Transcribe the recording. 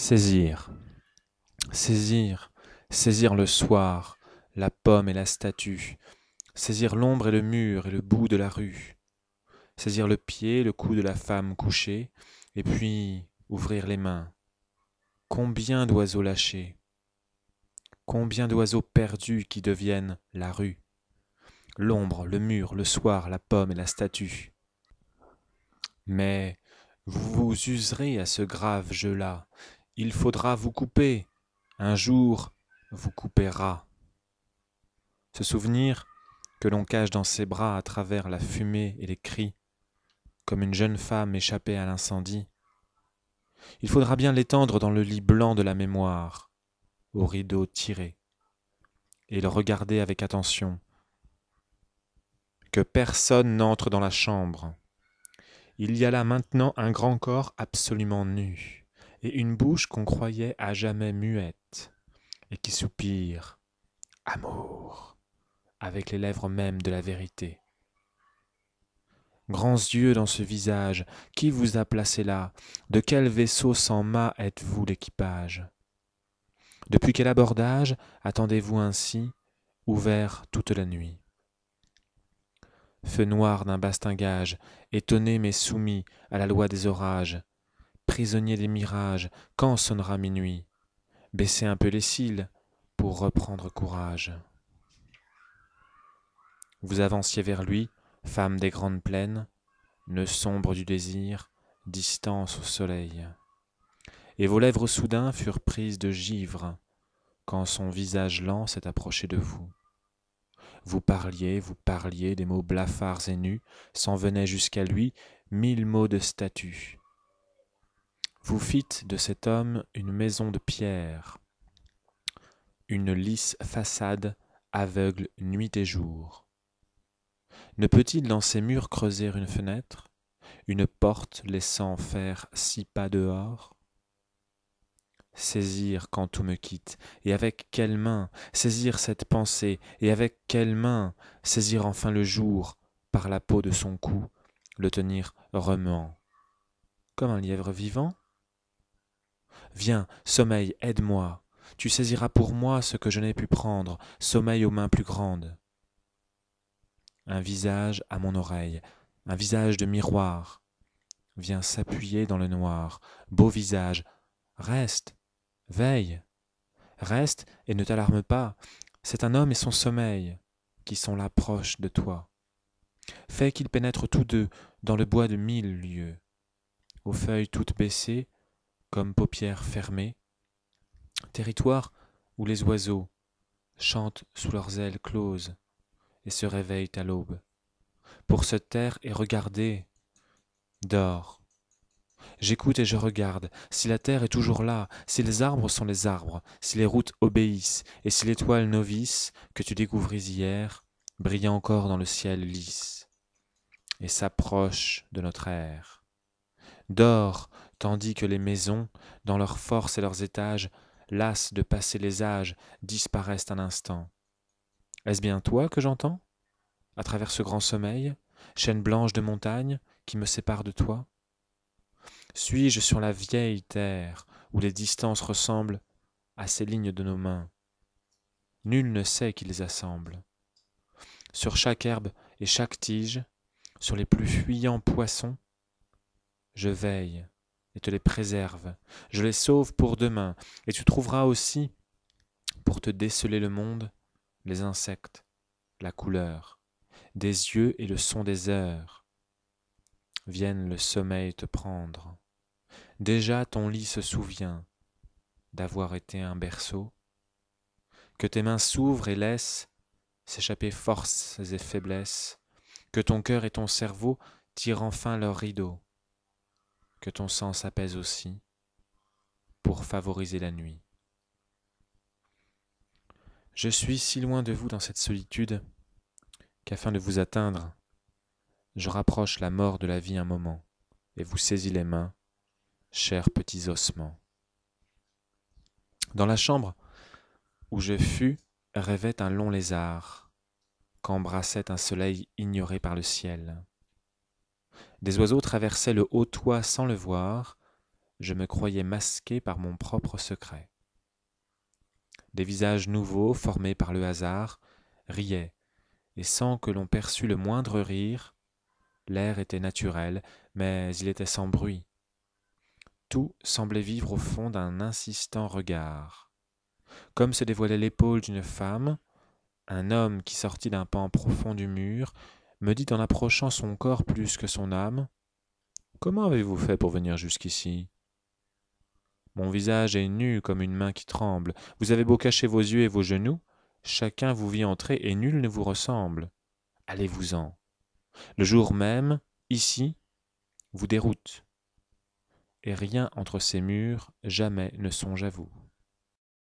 Saisir, saisir, saisir le soir, la pomme et la statue, saisir l'ombre et le mur et le bout de la rue, saisir le pied, le cou de la femme couchée, et puis ouvrir les mains. Combien d'oiseaux lâchés, combien d'oiseaux perdus qui deviennent la rue, l'ombre, le mur, le soir, la pomme et la statue. Mais vous vous userez à ce grave jeu-là, il faudra vous couper, un jour vous coupera. Ce souvenir que l'on cache dans ses bras à travers la fumée et les cris, comme une jeune femme échappée à l'incendie, il faudra bien l'étendre dans le lit blanc de la mémoire, aux rideaux tirés, et le regarder avec attention. Que personne n'entre dans la chambre. Il y a là maintenant un grand corps absolument nu, et une bouche qu'on croyait à jamais muette, et qui soupire « Amour » avec les lèvres mêmes de la vérité. Grands yeux dans ce visage, qui vous a placé là? De quel vaisseau sans mât êtes-vous l'équipage? Depuis quel abordage attendez-vous ainsi, ouvert toute la nuit? Feu noir d'un bastingage, étonné mais soumis à la loi des orages, prisonnier des mirages, quand sonnera minuit? Baissez un peu les cils pour reprendre courage. Vous avanciez vers lui, femme des grandes plaines, nœud sombre du désir, distance au soleil. Et vos lèvres soudain furent prises de givre, quand son visage lent s'est approché de vous. Vous parliez des mots blafards et nus, s'en venaient jusqu'à lui 1000 mots de statue. Vous fîtes de cet homme une maison de pierre, une lisse façade aveugle nuit et jour. Ne peut-il dans ces murs creuser une fenêtre, une porte laissant faire 6 pas dehors? Saisir quand tout me quitte, et avec quelle main? Saisir cette pensée, et avec quelle main? Saisir enfin le jour, par la peau de son cou, le tenir remuant, comme un lièvre vivant? Viens, sommeil, aide-moi, tu saisiras pour moi ce que je n'ai pu prendre, sommeil aux mains plus grandes. Un visage à mon oreille, un visage de miroir, vient s'appuyer dans le noir, beau visage, reste, veille, reste et ne t'alarme pas, c'est un homme et son sommeil qui sont là proches de toi. Fais qu'ils pénètrent tous deux dans le bois de 1000 lieues, aux feuilles toutes baissées, comme paupières fermées, territoire où les oiseaux chantent sous leurs ailes closes et se réveillent à l'aube, pour se taire et regarder, dors. J'écoute et je regarde, si la terre est toujours là, si les arbres sont les arbres, si les routes obéissent, et si l'étoile novice que tu découvris hier brille encore dans le ciel lisse, et s'approche de notre ère. Dors, tandis que les maisons, dans leur force et leurs étages, lasses de passer les âges, disparaissent un instant. Est-ce bien toi que j'entends, à travers ce grand sommeil, chaîne blanche de montagne qui me sépare de toi? Suis-je sur la vieille terre où les distances ressemblent à ces lignes de nos mains? Nul ne sait qui les assemble. Sur chaque herbe et chaque tige, sur les plus fuyants poissons, je veille et te les préserve, je les sauve pour demain, et tu trouveras aussi, pour te déceler le monde, les insectes, la couleur, des yeux et le son des heures. Vienne le sommeil te prendre. Déjà ton lit se souvient d'avoir été un berceau, que tes mains s'ouvrent et laissent s'échapper forces et faiblesses, que ton cœur et ton cerveau tirent enfin leurs rideaux, que ton sang s'apaise aussi pour favoriser la nuit. Je suis si loin de vous dans cette solitude qu'afin de vous atteindre, je rapproche la mort de la vie un moment et vous saisis les mains, chers petits ossements. Dans la chambre où je fus rêvait un long lézard qu'embrassait un soleil ignoré par le ciel. Des oiseaux traversaient le haut toit sans le voir, je me croyais masqué par mon propre secret. Des visages nouveaux, formés par le hasard, riaient, et sans que l'on perçût le moindre rire, l'air était naturel, mais il était sans bruit. Tout semblait vivre au fond d'un insistant regard. Comme se dévoilait l'épaule d'une femme, un homme qui sortit d'un pan profond du mur me dit en approchant son corps plus que son âme : « Comment avez-vous fait pour venir jusqu'ici ? Mon visage est nu comme une main qui tremble. Vous avez beau cacher vos yeux et vos genoux, chacun vous vit entrer et nul ne vous ressemble. Allez-vous-en. Le jour même, ici, vous déroute. Et rien entre ces murs jamais ne songe à vous. »